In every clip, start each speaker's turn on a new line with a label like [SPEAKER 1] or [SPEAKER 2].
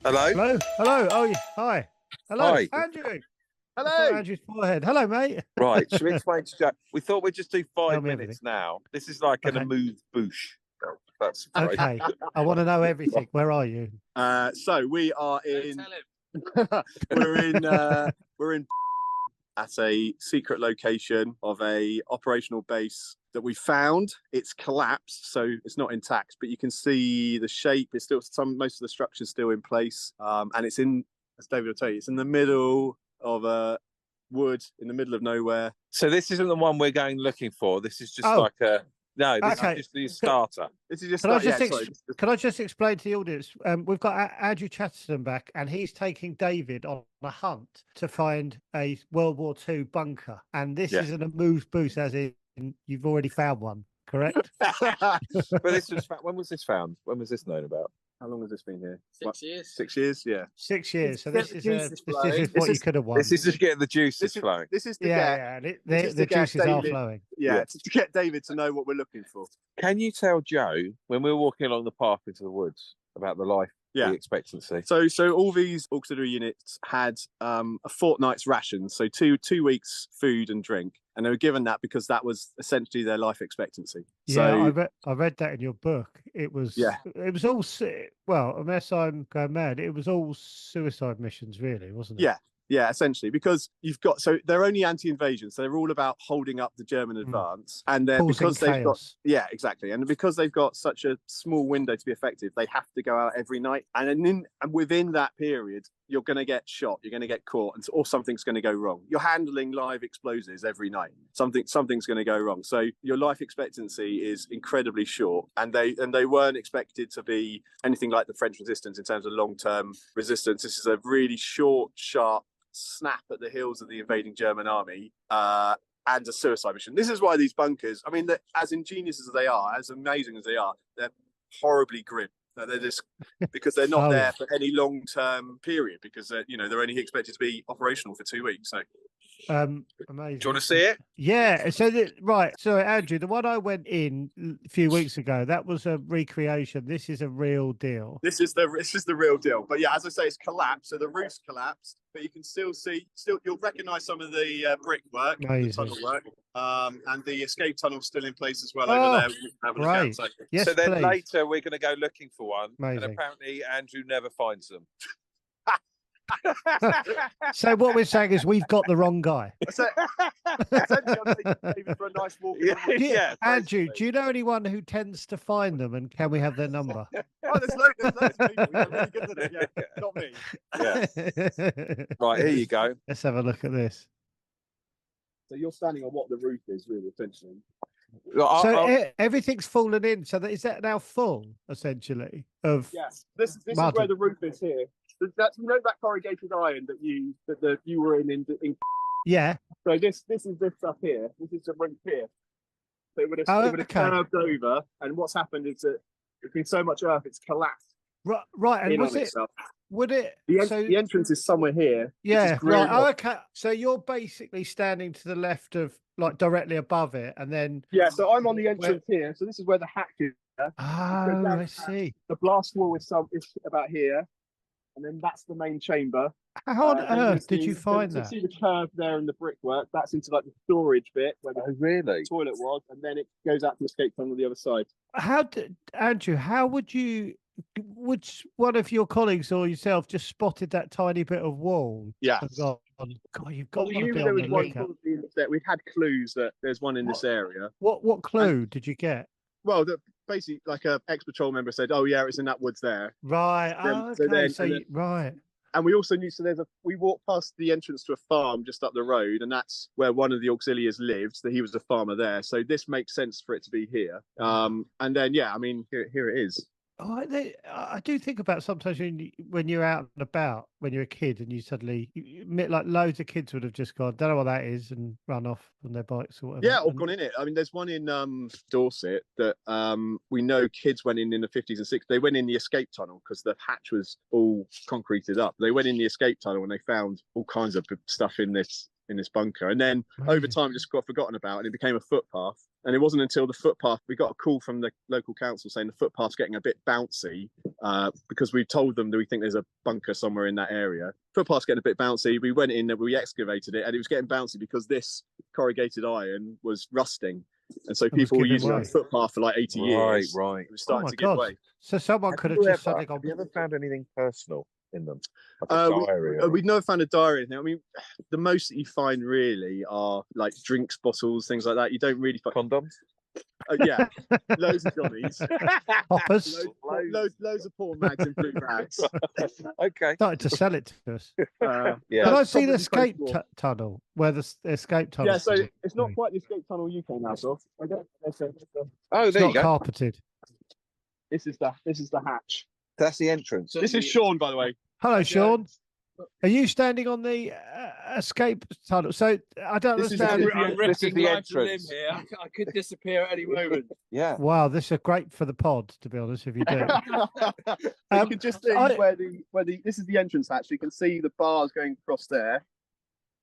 [SPEAKER 1] Hello?
[SPEAKER 2] Hello? Hello? Oh, hi. Hello,
[SPEAKER 1] Hi.
[SPEAKER 2] Andrew. I saw
[SPEAKER 3] Hello.
[SPEAKER 2] Andrew's forehead. Hello, mate.
[SPEAKER 1] Right, should we explain to Jack? We thought we'd just do
[SPEAKER 2] Tell
[SPEAKER 1] 5
[SPEAKER 2] me everything.
[SPEAKER 1] minutes now. This is like an
[SPEAKER 2] Okay.
[SPEAKER 1] amuse bouche. That's right.
[SPEAKER 2] Okay. I want to know everything. Where are you?
[SPEAKER 3] So we are in. we're in at a secret location of a operational base that we found. It's collapsed, so it's not intact, but you can see the shape. It's still most of the structure's still in place, and it's in. As David will tell you, it's in the middle of a wood in the middle of nowhere.
[SPEAKER 1] So this isn't the one we're going looking for. This is just
[SPEAKER 2] Oh.
[SPEAKER 1] like a... No, this
[SPEAKER 2] Okay.
[SPEAKER 1] is just the starter.
[SPEAKER 3] This is just.
[SPEAKER 2] Can I just explain to the audience? We've got Andrew Chatterton back, and he's taking David on a hunt to find a World War II bunker. And this is an amuse bouche, as in you've already found one, correct?
[SPEAKER 1] But this was when was this found? When was this known about?
[SPEAKER 3] How long has this been here?
[SPEAKER 4] 6 years.
[SPEAKER 3] 6 years, yeah.
[SPEAKER 2] 6 years. So this is what
[SPEAKER 3] This
[SPEAKER 2] you
[SPEAKER 3] is-
[SPEAKER 2] could have won.
[SPEAKER 1] This is just getting the juices flowing.
[SPEAKER 3] This is to
[SPEAKER 2] The juices are flowing.
[SPEAKER 3] to get David to know what we're looking for.
[SPEAKER 1] Can you tell Joe, when we were walking along the path into the woods, about the life expectancy?
[SPEAKER 3] So all these auxiliary units had a fortnight's rations, so two weeks food and drink, and they were given that because that was essentially their life expectancy.
[SPEAKER 2] Yeah,
[SPEAKER 3] So
[SPEAKER 2] I read that in your book. It was all well, unless I'm going mad, it was all suicide missions, really, wasn't it?
[SPEAKER 3] Yeah, essentially, because so they're only anti-invasion, so they're all about holding up the German advance, and then because they've got exactly, and because they've got such a small window to be effective, they have to go out every night, and within that period, you're going to get shot, you're going to get caught, or something's going to go wrong. You're handling live explosives every night. Something's going to go wrong. So your life expectancy is incredibly short, and they weren't expected to be anything like the French resistance in terms of long-term resistance. This is a really short, sharp snap at the heels of the invading German army, and a suicide mission. This is why these bunkers, I mean, as ingenious as they are, as amazing as they are, they're horribly grim. They're just because they're not there for any long-term period, because they're only expected to be operational for 2 weeks. So
[SPEAKER 2] amazing.
[SPEAKER 1] Do you want to see it?
[SPEAKER 2] Yeah. So So Andrew, the one I went in a few weeks ago, that was a recreation. This is a real deal.
[SPEAKER 3] This is the real deal. But yeah, as I say, it's collapsed. So the roof's collapsed, but you can still you'll recognise some of the brickwork, the tunnel work, and the escape tunnel's still in place as well over there. Have a look outside.
[SPEAKER 2] Yes,
[SPEAKER 1] so then
[SPEAKER 2] please.
[SPEAKER 1] later we're going to go looking for one,
[SPEAKER 2] Amazing.
[SPEAKER 1] and apparently Andrew never finds them.
[SPEAKER 2] So what we're saying is we've got the wrong guy.
[SPEAKER 3] Essentially, I'm taking David for a nice walk.
[SPEAKER 2] Andrew, do you know anyone who tends to find them, and can we have their number?
[SPEAKER 3] Oh, there's loads of people. You're really good at it. Yeah, not me.
[SPEAKER 1] Yeah. Right, here you go.
[SPEAKER 2] Let's have a look at this.
[SPEAKER 3] So you're standing on what the roof is, really, essentially.
[SPEAKER 2] Everything's fallen in. So is that now full, essentially?
[SPEAKER 3] Yes. This is where the roof is here. That's that corrugated iron that you were in.
[SPEAKER 2] Yeah.
[SPEAKER 3] So this is this up here. This is the roof here. So it would have curved over, and what's happened is that there's been so much earth, it's collapsed.
[SPEAKER 2] Right. And was it?
[SPEAKER 3] Itself.
[SPEAKER 2] Would it?
[SPEAKER 3] The entrance is somewhere here.
[SPEAKER 2] Yeah. Right. Oh, okay. So you're basically standing to the left of, like, directly above it, and then.
[SPEAKER 3] Yeah. So I'm on the entrance here. So this is where the hatch is.
[SPEAKER 2] Oh, I see.
[SPEAKER 3] The blast wall is about here. And then that's the main chamber.
[SPEAKER 2] How on earth did you find that?
[SPEAKER 3] You see the curve there in the brickwork. That's into like the storage bit where the toilet was, and then it goes out to the escape tunnel on the other side.
[SPEAKER 2] Andrew, would one of your colleagues or yourself just spotted that tiny bit of wall?
[SPEAKER 3] Yeah.
[SPEAKER 2] God, you've got to be
[SPEAKER 3] there
[SPEAKER 2] on
[SPEAKER 3] was
[SPEAKER 2] the
[SPEAKER 3] one
[SPEAKER 2] lookout.
[SPEAKER 3] we'd had clues that there's one in this area.
[SPEAKER 2] What clue did you get?
[SPEAKER 3] Well, basically, like a ex-patrol member said, "Oh yeah, it's in that woods there."
[SPEAKER 2] Right. Right.
[SPEAKER 3] And we also knew, we walked past the entrance to a farm just up the road, and that's where one of the auxiliaries lives. That he was a farmer there, so this makes sense for it to be here. And then I mean, here it is.
[SPEAKER 2] Oh, I do think about sometimes when you're out and about, when you're a kid, and you suddenly like loads of kids would have just gone, don't know what that is, and run off on their bikes or whatever.
[SPEAKER 3] Yeah, or gone in it. I mean, there's one in Dorset that we know kids went in the 50s and 60s. They went in the escape tunnel because the hatch was all concreted up. They went in the escape tunnel and they found all kinds of stuff in this bunker, and then over time it just got forgotten about, and it became a footpath. And it wasn't until the footpath, we got a call from the local council saying the footpath's getting a bit bouncy, because we told them that we think there's a bunker somewhere in that area. Footpath's getting a bit bouncy. We went in and we excavated it, and it was getting bouncy because this corrugated iron was rusting. And so people were using the footpath for like 80 years.
[SPEAKER 1] Right.
[SPEAKER 3] It was starting to give way.
[SPEAKER 2] So someone could have just suddenly gone.
[SPEAKER 1] Have you ever found anything personal in them?
[SPEAKER 3] We've never found a diary or anything. I mean, the most that you find really are like drinks bottles, things like that. You don't really find
[SPEAKER 1] condoms.
[SPEAKER 3] Yeah, loads of Johnnies,
[SPEAKER 2] hoppers,
[SPEAKER 3] loads of porn mags and blue bags.
[SPEAKER 1] Okay,
[SPEAKER 2] started to sell it to us.
[SPEAKER 1] Yeah.
[SPEAKER 2] Can I see the escape tunnel? Where the escape tunnel?
[SPEAKER 3] Yeah, so it's not quite the escape tunnel you came out of.
[SPEAKER 1] Oh, there you go.
[SPEAKER 2] Carpeted.
[SPEAKER 3] This is the hatch.
[SPEAKER 1] That's the entrance.
[SPEAKER 3] This is Sean, by the way.
[SPEAKER 2] Hello, Sean. Are you standing on the escape tunnel? So I don't understand.
[SPEAKER 1] This is the entrance.
[SPEAKER 4] Here. I could disappear at any moment.
[SPEAKER 1] Yeah.
[SPEAKER 2] Wow, this is great for the pod, to be honest. If you do,
[SPEAKER 3] you can just see where the this is the entrance hatch. You can see the bars going across there.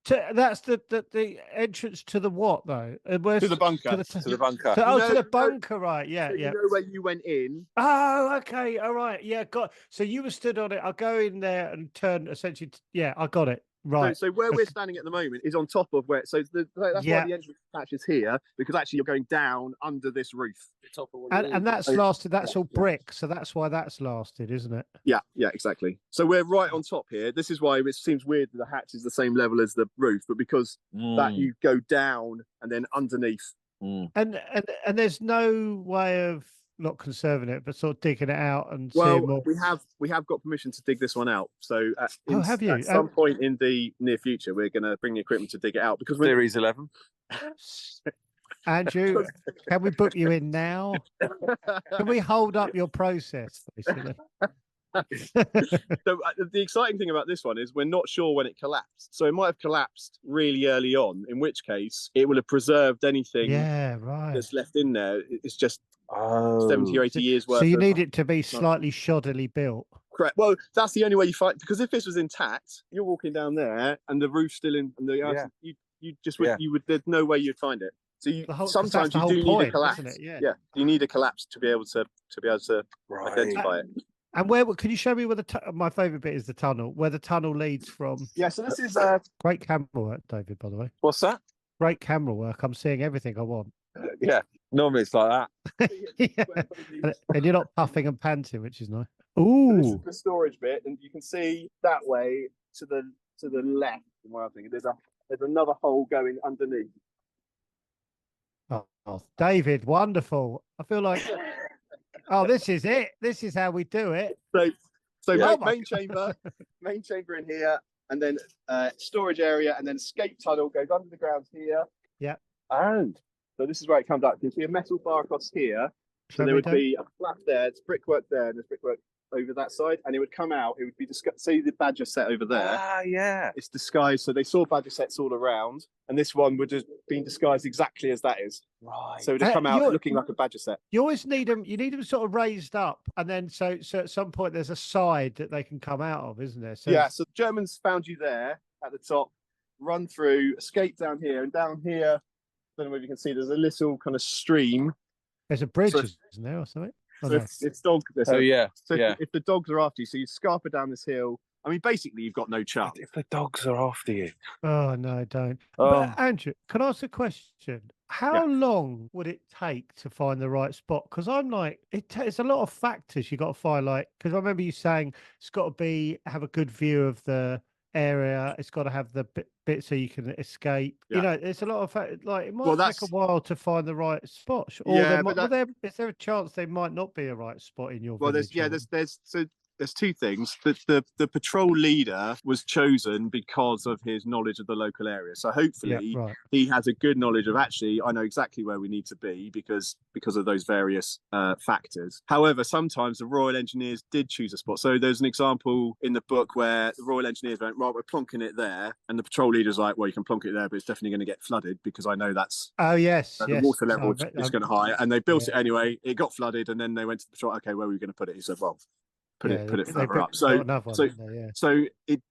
[SPEAKER 2] That's the entrance to the what though?
[SPEAKER 3] To the bunker.
[SPEAKER 1] To the bunker.
[SPEAKER 2] To the bunker, right? Yeah,
[SPEAKER 3] so
[SPEAKER 2] yeah.
[SPEAKER 3] You know where you went in.
[SPEAKER 2] Oh, okay, all right, yeah, got. So you were stood on it. I'll go in there and turn. Essentially, yeah, I got it. Right.
[SPEAKER 3] So where we're standing at the moment is on top of where. So that's why the entrance hatch is here, because actually you're going down under this roof.
[SPEAKER 2] And that's lasted. That's all brick, so that's why that's lasted, isn't it?
[SPEAKER 3] Yeah, exactly. So we're right on top here. This is why it seems weird that the hatch is the same level as the roof, but because that you go down and then underneath.
[SPEAKER 2] And there's no way of not conserving it, but sort of digging it out and
[SPEAKER 3] seeing
[SPEAKER 2] more.
[SPEAKER 3] We have got permission to dig this one out. So
[SPEAKER 2] have you?
[SPEAKER 3] At some point in the near future, we're going to bring the equipment to dig it out because
[SPEAKER 1] Series 11.
[SPEAKER 2] Andrew, can we book you in now? Can we hold up your process, basically?
[SPEAKER 3] So the exciting thing about this one is we're not sure when it collapsed. So it might have collapsed really early on, in which case it will have preserved anything that's left in there. It's just 70 or 80 years worth.
[SPEAKER 2] So you need it to be slightly shoddily built.
[SPEAKER 3] Correct. Well, that's the only way you find, because if this was intact, you're walking down there and the roof's still in, and the earth, you would there's no way you'd find it. So sometimes you do need a collapse. Yeah, you need a collapse to be able to identify it.
[SPEAKER 2] And where can you show me where my favourite bit is the tunnel, where the tunnel leads from?
[SPEAKER 3] Yeah, so this is
[SPEAKER 2] great camera work, David. By the way,
[SPEAKER 1] what's that?
[SPEAKER 2] Great camera work. I'm seeing everything I want.
[SPEAKER 1] Yeah, normally it's like that.
[SPEAKER 2] And you're not puffing and panting, which is nice. Ooh,
[SPEAKER 3] so this is the storage bit, and you can see that way to the left. From where I'm thinking, there's another hole going underneath.
[SPEAKER 2] Oh, David, wonderful. I feel like. Oh, this is it. This is how we do it.
[SPEAKER 3] So main chamber in here, and then storage area, and then escape tunnel goes under the ground here.
[SPEAKER 2] Yeah.
[SPEAKER 3] And so this is where it comes up. You can see a metal bar across here. So there would be a flap there, it's brickwork there, and there's brickwork over that side, and it would come out. It would be see the badger set over there.
[SPEAKER 1] Ah, yeah.
[SPEAKER 3] It's disguised, so they saw badger sets all around, and this one would have been disguised exactly as that is.
[SPEAKER 1] Right.
[SPEAKER 3] So it would have come out looking like a badger set.
[SPEAKER 2] You always need them. You need them sort of raised up, and then so at some point there's a side that they can come out of, isn't there? So
[SPEAKER 3] yeah. So the Germans found you there at the top, run through, escape down here, and down here. I don't know if you can see. There's a little kind of stream.
[SPEAKER 2] There's a bridge, isn't there, or something?
[SPEAKER 3] So it's dog.
[SPEAKER 1] So
[SPEAKER 3] if the dogs are after you, so you scarper down this hill. I mean, basically, you've got no chance.
[SPEAKER 1] If the dogs are after you.
[SPEAKER 2] Oh no, don't.
[SPEAKER 1] Oh.
[SPEAKER 2] But Andrew, can I ask a question? How long would it take to find the right spot? Because I'm like, it's a lot of factors you got to find. Like, because I remember you saying it's got to have a good view of the area. It's got to have the bit so you can escape. You know, it's a lot of like it might take a while to find the right spot. Or is there a chance there might not be a right spot in your village?
[SPEAKER 3] There's two things. The patrol leader was chosen because of his knowledge of the local area. So hopefully he has a good knowledge of, actually, I know exactly where we need to be because of those various factors. However, sometimes the Royal Engineers did choose a spot. So there's an example in the book where the Royal Engineers went, right, we're plonking it there. And the patrol leader's like, well, you can plonk it there, but it's definitely going to get flooded because I know that's the water level is going to high. And they built it anyway. It got flooded. And then they went to the patrol, okay, where are we going to put it? He said, well, put it further up. So it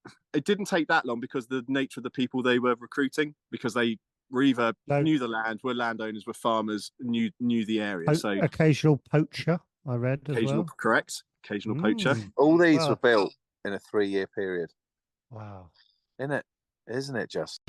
[SPEAKER 3] didn't take that long because the nature of the people they were recruiting, because they were either knew the land, were landowners, were farmers, knew the area. So
[SPEAKER 2] occasional poacher, I read as well.
[SPEAKER 3] Correct. Occasional poacher.
[SPEAKER 1] All these were built in a 3-year period.
[SPEAKER 2] Wow.
[SPEAKER 1] Isn't it just?